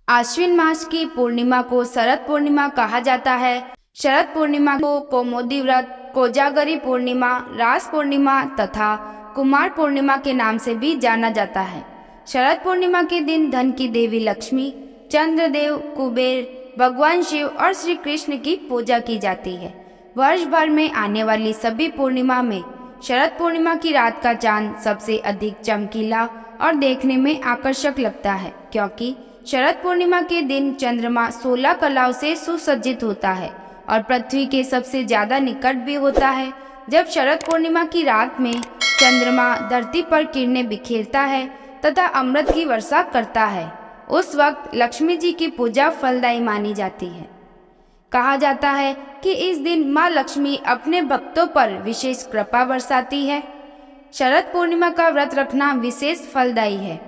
आश्विन मास की पूर्णिमा को शरद पूर्णिमा कहा जाता है। शरद पूर्णिमा को कौमुदी व्रत, कोजागरी पूर्णिमा, रास पूर्णिमा तथा कुमार पूर्णिमा के नाम से भी जाना जाता है। शरद पूर्णिमा के दिन धन की देवी लक्ष्मी, चंद्रदेव, कुबेर, भगवान शिव और श्री कृष्ण की पूजा की जाती है। वर्ष भर में आने वाली सभी पूर्णिमा में शरद पूर्णिमा की रात का चांद सबसे अधिक चमकीला और देखने में आकर्षक लगता है, क्योंकि शरद पूर्णिमा के दिन चंद्रमा 16 कलाओं से सुसज्जित होता है और पृथ्वी के सबसे ज्यादा निकट भी होता है। जब शरद पूर्णिमा की रात में चंद्रमा धरती पर किरणें बिखेरता है तथा अमृत की वर्षा करता है, उस वक्त लक्ष्मी जी की पूजा फलदायी मानी जाती है। कहा जाता है कि इस दिन माँ लक्ष्मी अपने भक्तों पर विशेष कृपा बरसाती है। शरद पूर्णिमा का व्रत रखना विशेष फलदायी है।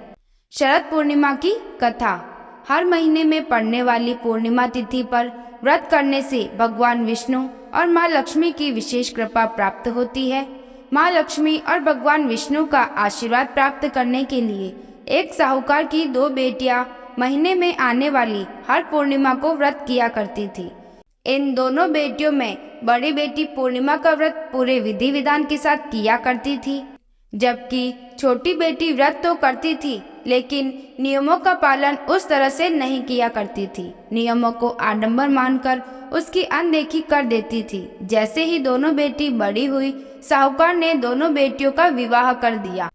शरद पूर्णिमा की कथा। हर महीने में पड़ने वाली पूर्णिमा तिथि पर व्रत करने से भगवान विष्णु और माँ लक्ष्मी की विशेष कृपा प्राप्त होती है। माँ लक्ष्मी और भगवान विष्णु का आशीर्वाद प्राप्त करने के लिए एक साहूकार की 2 बेटियां महीने में आने वाली हर पूर्णिमा को व्रत किया करती थी। इन दोनों बेटियों में बड़ी बेटी पूर्णिमा का व्रत पूरे विधि विधान के साथ किया करती थी, जबकि छोटी बेटी व्रत तो करती थी लेकिन नियमों का पालन उस तरह से नहीं किया करती थी। नियमों को आडंबर मानकर उसकी अनदेखी कर देती थी। जैसे ही दोनों बेटी बड़ी हुई, साहूकार ने दोनों बेटियों का विवाह कर दिया।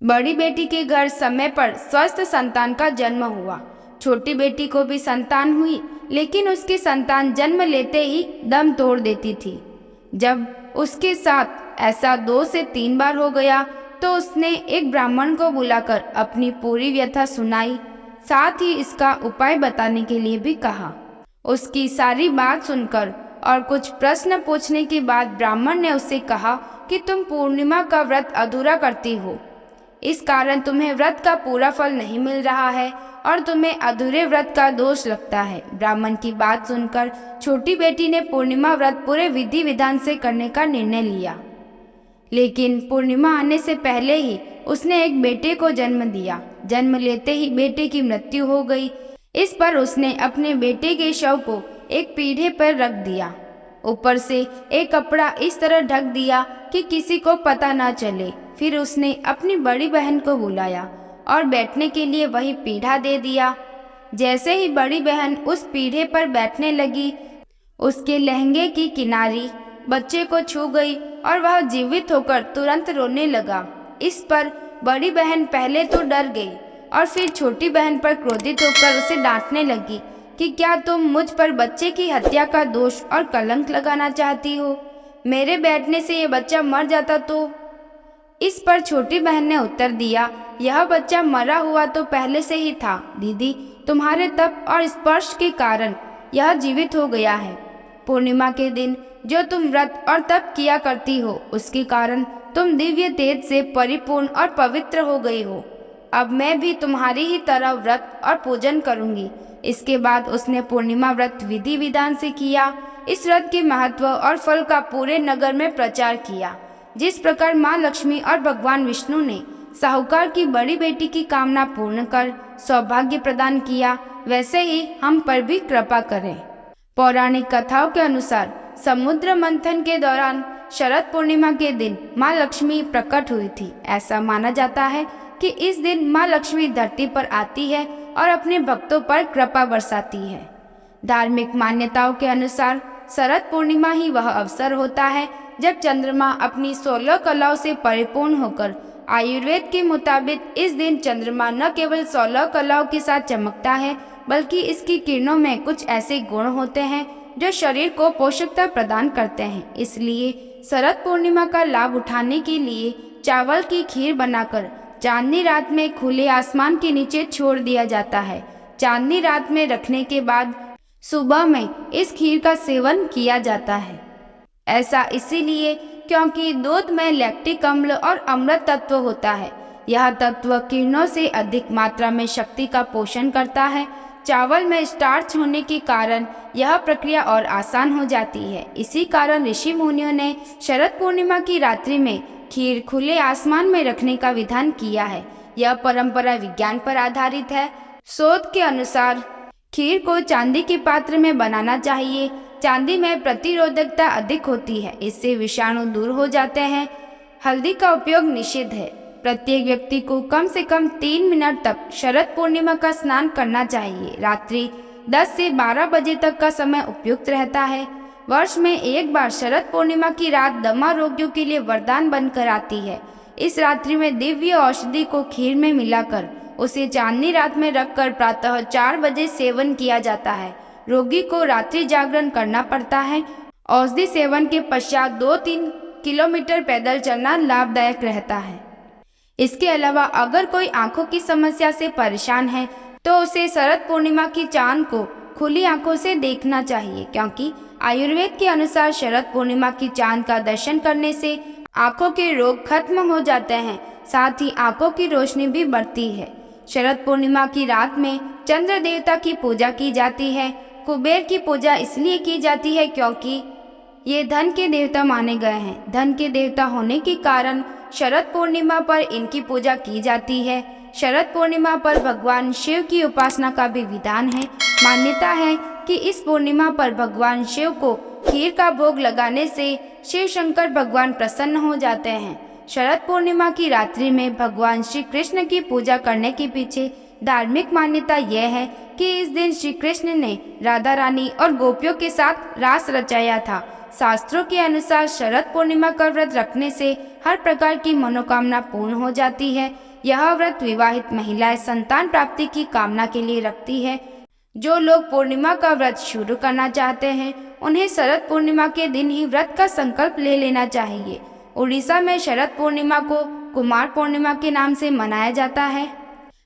बड़ी बेटी के घर समय पर स्वस्थ संतान का जन्म हुआ। छोटी बेटी को भी संतान हुई, लेकिन उसकी संतान जन्म लेते ही दम तोड़ देती थी। जब उसके साथ ऐसा 2 से 3 बार हो गया तो उसने एक ब्राह्मण को बुलाकर अपनी पूरी व्यथा सुनाई, साथ ही इसका उपाय बताने के लिए भी कहा। उसकी सारी बात सुनकर और कुछ प्रश्न पूछने के बाद ब्राह्मण ने उससे कहा कि तुम पूर्णिमा का व्रत अधूरा करती हो, इस कारण तुम्हें व्रत का पूरा फल नहीं मिल रहा है और तुम्हें अधूरे व्रत का दोष लगता है। ब्राह्मण की बात सुनकर छोटी बेटी ने पूर्णिमा व्रत पूरे विधि विधान से करने का निर्णय लिया, लेकिन पूर्णिमा आने से पहले ही उसने एक बेटे को जन्म दिया। जन्म लेते ही बेटे की मृत्यु हो गई। इस पर उसने अपने बेटे के शव को एक पीढ़े पर रख दिया, ऊपर से एक कपड़ा इस तरह ढक दिया कि किसी को पता ना चले। फिर उसने अपनी बड़ी बहन को बुलाया और बैठने के लिए वही पीढ़ा दे दिया। जैसे ही बड़ी बहन उस पीढ़े पर बैठने लगी, उसके लहंगे की किनारी बच्चे को छू गई और वह जीवित होकर तुरंत रोने लगा। इस पर बड़ी बहन पहले तो डर गई और फिर छोटी बहन पर क्रोधित होकर उसे डांटने लगी कि क्या तुम मुझ पर बच्चे की हत्या का दोष और कलंक लगाना चाहती हो? मेरे बैठने से ये बच्चा मर जाता तो? इस पर छोटी बहन ने उत्तर दिया, यह बच्चा मरा हुआ तो पहले से ही था दीदी, तुम्हारे तप और स्पर्श के कारण यह जीवित हो गया है। पूर्णिमा के दिन जो तुम व्रत और तप किया करती हो, उसके कारण तुम दिव्य तेज से परिपूर्ण और पवित्र हो गई हो। अब मैं भी तुम्हारी ही तरह व्रत और पूजन करूंगी। इसके बाद उसने पूर्णिमा व्रत विधि विधान से किया। इस व्रत के महत्व और फल का पूरे नगर में प्रचार किया। जिस प्रकार माँ लक्ष्मी और भगवान विष्णु ने साहूकार की बड़ी बेटी की कामना पूर्ण कर सौभाग्य प्रदान किया, वैसे ही हम पर भी कृपा करें। पौराणिक कथाओं के अनुसार समुद्र मंथन के दौरान शरद पूर्णिमा के दिन माँ लक्ष्मी प्रकट हुई थी। ऐसा माना जाता है कि इस दिन माँ लक्ष्मी धरती पर आती है और अपने भक्तों पर कृपा बरसाती है। धार्मिक मान्यताओं के अनुसार शरद पूर्णिमा ही वह अवसर होता है जब चंद्रमा अपनी 16 कलाओं से परिपूर्ण होकर, आयुर्वेद के मुताबिक इस दिन चंद्रमा न केवल 16 कलाओं के साथ चमकता है, बल्कि इसकी किरणों में कुछ ऐसे गुण होते हैं जो शरीर को पोषकता प्रदान करते हैं। इसलिए शरद पूर्णिमा का लाभ उठाने के लिए चावल की खीर बनाकर चांदनी रात में खुले आसमान के नीचे छोड़ दिया जाता है। चांदनी रात में रखने के बाद सुबह में इस खीर का सेवन किया जाता है। ऐसा इसीलिए क्योंकि दूध में लैक्टिक अम्ल और अमृत तत्व होता है। यह तत्व किरणों से अधिक मात्रा में शक्ति का पोषण करता है। चावल में स्टार्च होने के कारण यह प्रक्रिया और आसान हो जाती है। इसी कारण ऋषि मुनियों ने शरद पूर्णिमा की रात्रि में खीर खुले आसमान में रखने का विधान किया है। यह परंपरा विज्ञान पर आधारित है। शोध के अनुसार खीर को चांदी के पात्र में बनाना चाहिए। चांदी में प्रतिरोधकता अधिक होती है, इससे विषाणु दूर हो जाते हैं। हल्दी का उपयोग निषिद्ध है। प्रत्येक व्यक्ति को कम से कम 3 मिनट तक शरद पूर्णिमा का स्नान करना चाहिए। रात्रि 10 से 12 बजे तक का समय उपयुक्त रहता है। वर्ष में एक बार शरद पूर्णिमा की रात दमा रोगियों के लिए वरदान बनकर आती है। इस रात्रि में दिव्य औषधि को खीर में मिलाकर उसे चांदनी रात में रखकर प्रातः 4 बजे सेवन किया जाता है। रोगी को रात्रि जागरण करना पड़ता है। औषधि सेवन के पश्चात 2-3 किलोमीटर पैदल चलना लाभदायक रहता है। इसके अलावा अगर कोई आंखों की समस्या से परेशान है तो उसे शरद पूर्णिमा की चांद को खुली आंखों से देखना चाहिए, क्योंकि आयुर्वेद के अनुसार शरद पूर्णिमा की चांद का दर्शन करने से आंखों के रोग खत्म हो जाते हैं, साथ ही आंखों की रोशनी भी बढ़ती है। शरद पूर्णिमा की रात में चंद्र देवता की पूजा की जाती है। कुबेर की पूजा इसलिए की जाती है क्योंकि ये धन के देवता माने गए हैं। धन के देवता होने के कारण शरद पूर्णिमा पर इनकी पूजा की जाती है। शरद पूर्णिमा पर भगवान शिव की उपासना का भी विधान है। मान्यता है कि इस पूर्णिमा पर भगवान शिव को खीर का भोग लगाने से शिव शंकर भगवान प्रसन्न हो जाते हैं। शरद पूर्णिमा की रात्रि में भगवान श्री कृष्ण की पूजा करने के पीछे धार्मिक मान्यता यह है कि इस दिन श्री कृष्ण ने राधा रानी और गोपियों के साथ रास रचाया था। शास्त्रों के अनुसार शरद पूर्णिमा का व्रत रखने से हर प्रकार की मनोकामना पूर्ण हो जाती है। यह व्रत विवाहित महिलाएं संतान प्राप्ति की कामना के लिए रखती है। जो लोग पूर्णिमा का व्रत शुरू करना चाहते हैं उन्हें शरद पूर्णिमा के दिन ही व्रत का संकल्प ले लेना चाहिए। उड़ीसा में शरद पूर्णिमा को कुमार पूर्णिमा के नाम से मनाया जाता है।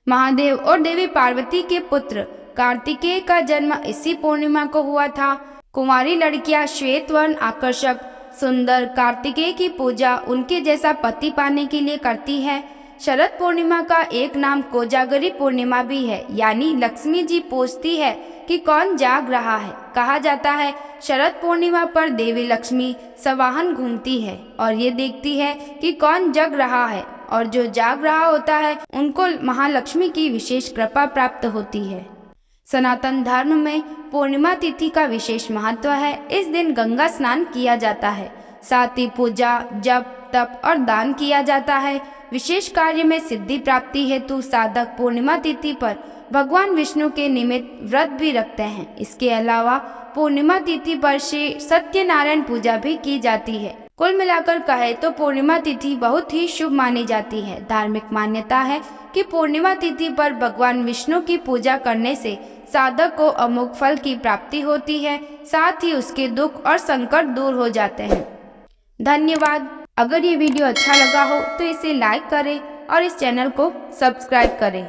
महादेव और देवी पार्वती के पुत्र कार्तिकेय का जन्म इसी पूर्णिमा को हुआ था। कुंवारी लड़कियां श्वेत वर्ण आकर्षक सुंदर कार्तिकेय की पूजा उनके जैसा पति पाने के लिए करती है। शरद पूर्णिमा का एक नाम कोजागरी पूर्णिमा भी है, यानी लक्ष्मी जी पूछती है कि कौन जाग रहा है। कहा जाता है शरद पूर्णिमा पर देवी लक्ष्मी सवाहन घूमती है और ये देखती है कि कौन जग रहा है, और जो जाग रहा होता है उनको महालक्ष्मी की विशेष कृपा प्राप्त होती है। सनातन धर्म में पूर्णिमा तिथि का विशेष महत्व है। इस दिन गंगा स्नान किया जाता है, साथ ही पूजा जप तप और दान किया जाता है। विशेष कार्य में सिद्धि प्राप्ति हेतु साधक पूर्णिमा तिथि पर भगवान विष्णु के निमित्त व्रत भी रखते हैं। इसके अलावा पूर्णिमा तिथि पर श्री सत्यनारायण पूजा भी की जाती है। कुल मिलाकर कहे तो पूर्णिमा तिथि बहुत ही शुभ मानी जाती है। धार्मिक मान्यता है कि पूर्णिमा तिथि पर भगवान विष्णु की पूजा करने से साधक को अमोघ फल की प्राप्ति होती है, साथ ही उसके दुख और संकट दूर हो जाते हैं। धन्यवाद। अगर ये वीडियो अच्छा लगा हो तो इसे लाइक करें और इस चैनल को सब्सक्राइब करें।